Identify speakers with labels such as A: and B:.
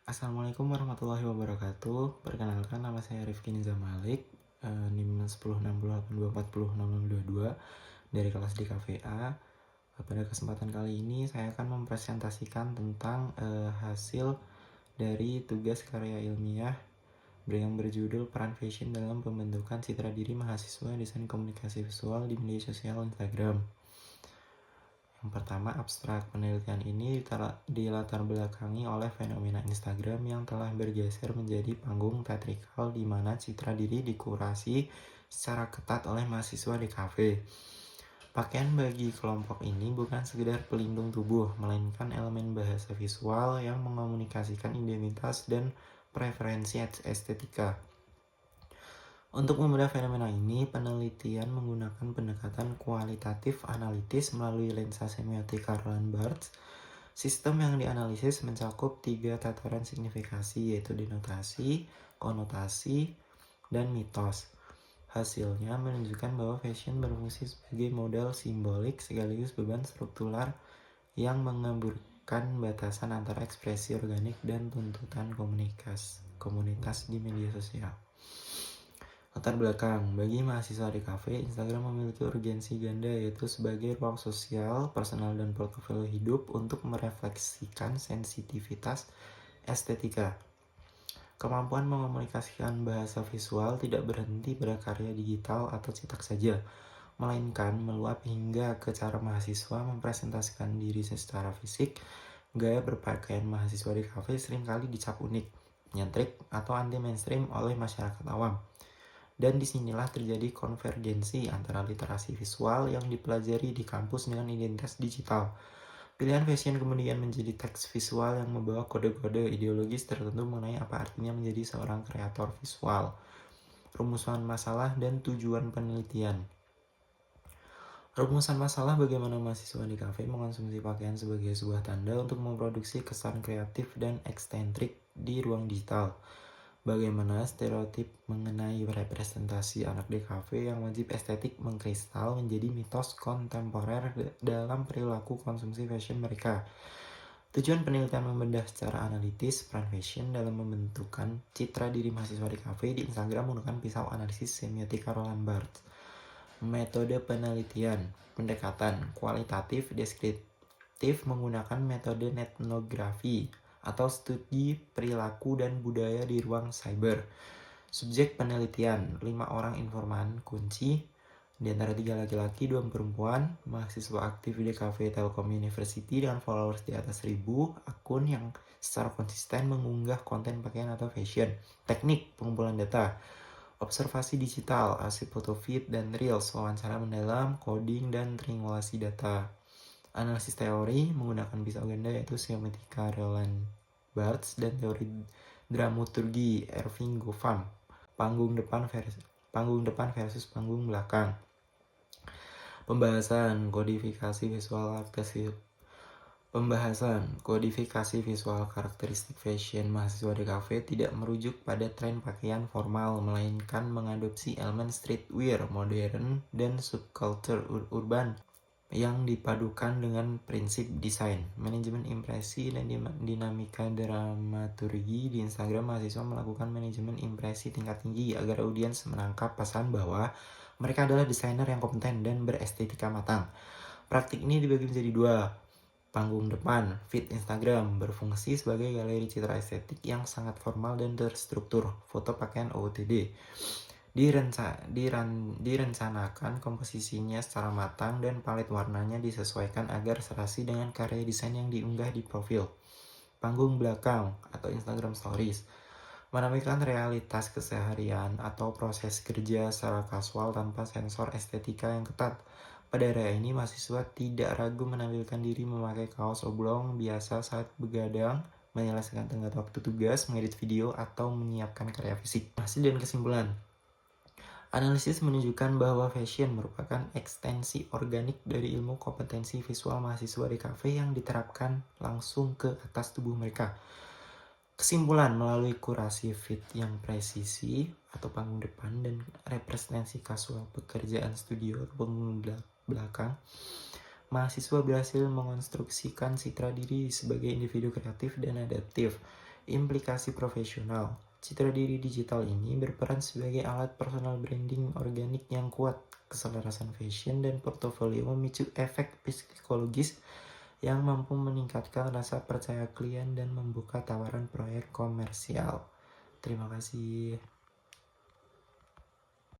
A: Assalamualaikum warahmatullahi wabarakatuh. Perkenalkan, nama saya Rifki Nizam Malik, NIM 106082406022 dari kelas di KVA. Pada kesempatan kali ini saya akan mempresentasikan tentang hasil dari tugas karya ilmiah yang berjudul Peran Fashion dalam Pembentukan Citra Diri Mahasiswa Desain Komunikasi Visual di Media Sosial Instagram. Yang pertama, abstrak. Penelitian ini dilatar belakangi oleh fenomena Instagram yang telah bergeser menjadi panggung teatrikal di mana citra diri dikurasi secara ketat oleh mahasiswa di kafe. Pakaian bagi kelompok ini bukan sekedar pelindung tubuh, melainkan elemen bahasa visual yang mengkomunikasikan identitas dan preferensi estetika. Untuk membedah fenomena ini, penelitian menggunakan pendekatan kualitatif analitis melalui lensa semiotika Roland Barthes. Sistem yang dianalisis mencakup 3 tataran signifikasi, yaitu denotasi, konotasi, dan mitos. Hasilnya menunjukkan bahwa fashion berfungsi sebagai modal simbolik sekaligus beban struktural yang mengaburkan batasan antara ekspresi organik dan tuntutan komunitas di media sosial. Latar belakang, bagi mahasiswa di kafe, Instagram memiliki urgensi ganda, yaitu sebagai ruang sosial, personal, dan portofolio hidup untuk merefleksikan sensitivitas estetika. Kemampuan mengomunikasikan bahasa visual tidak berhenti pada karya digital atau cetak saja, melainkan meluap hingga ke cara mahasiswa mempresentasikan diri secara fisik. Gaya berpakaian mahasiswa di kafe seringkali dicap unik, nyentrik, atau anti-mainstream oleh masyarakat awam. Dan disinilah terjadi konvergensi antara literasi visual yang dipelajari di kampus dengan identitas digital. Pilihan fashion kemudian menjadi teks visual yang membawa kode-kode ideologis tertentu mengenai apa artinya menjadi seorang kreator visual, rumusan masalah, dan tujuan penelitian. Rumusan masalah: bagaimana mahasiswa di kafe mengonsumsi pakaian sebagai sebuah tanda untuk memproduksi kesan kreatif dan eksentrik di ruang digital. Bagaimana stereotip mengenai representasi anak di kafe yang wajib estetik mengkristal menjadi mitos kontemporer dalam perilaku konsumsi fashion mereka. Tujuan penelitian membedah secara analitis peran fashion dalam membentukan citra diri mahasiswa di kafe di Instagram menggunakan pisau analisis semiotika Roland Barthes. Metode penelitian: pendekatan kualitatif deskriptif menggunakan metode etnografi atau studi perilaku dan budaya di ruang cyber. Subjek penelitian: 5 orang informan kunci, di antara 3 laki-laki, 2 perempuan, mahasiswa aktif di Cafe Telkom University dengan followers di atas 1000 akun yang secara konsisten mengunggah konten pakaian atau fashion. Teknik pengumpulan data: observasi digital, arsip foto feed dan reels, wawancara mendalam, coding, dan triangulasi data. Analisis teori menggunakan pisau ganda, yaitu semiotika Roland Barthes dan teori dramaturgi Erving Goffman. Panggung depan versus panggung belakang. Pembahasan kodifikasi visual karakteristik fashion mahasiswa di kafe tidak merujuk pada tren pakaian formal, melainkan mengadopsi elemen streetwear modern dan subculture urban yang dipadukan dengan prinsip desain, manajemen impresi, dan dinamika dramaturgi. Di Instagram, mahasiswa melakukan manajemen impresi tingkat tinggi agar audiens menangkap pesan bahwa mereka adalah desainer yang kompeten dan berestetika matang. Praktik ini dibagi menjadi 2. Panggung depan, feed Instagram, berfungsi sebagai galeri citra estetik yang sangat formal dan terstruktur, foto pakaian OOTD. Direncanakan komposisinya secara matang dan palet warnanya disesuaikan agar serasi dengan karya desain yang diunggah di profil. Panggung belakang atau Instagram Stories menampilkan realitas keseharian atau proses kerja secara kasual tanpa sensor estetika yang ketat. Pada area ini, mahasiswa tidak ragu menampilkan diri memakai kaos oblong biasa saat begadang, menyelesaikan tenggat waktu tugas, mengedit video, atau menyiapkan karya fisik. Hasil dan kesimpulan: analisis menunjukkan bahwa fashion merupakan ekstensi organik dari ilmu kompetensi visual mahasiswa di kafe yang diterapkan langsung ke atas tubuh mereka. Kesimpulan: melalui kurasi feed yang presisi atau panggung depan dan representasi kasual pekerjaan studio atau panggung belakang, mahasiswa berhasil mengonstruksikan citra diri sebagai individu kreatif dan adaptif Implikasi profesional. Citra diri digital ini berperan sebagai alat personal branding organik yang kuat. Keselarasan fashion dan portofolio memicu efek psikologis yang mampu meningkatkan rasa percaya klien dan membuka tawaran proyek komersial. Terima kasih.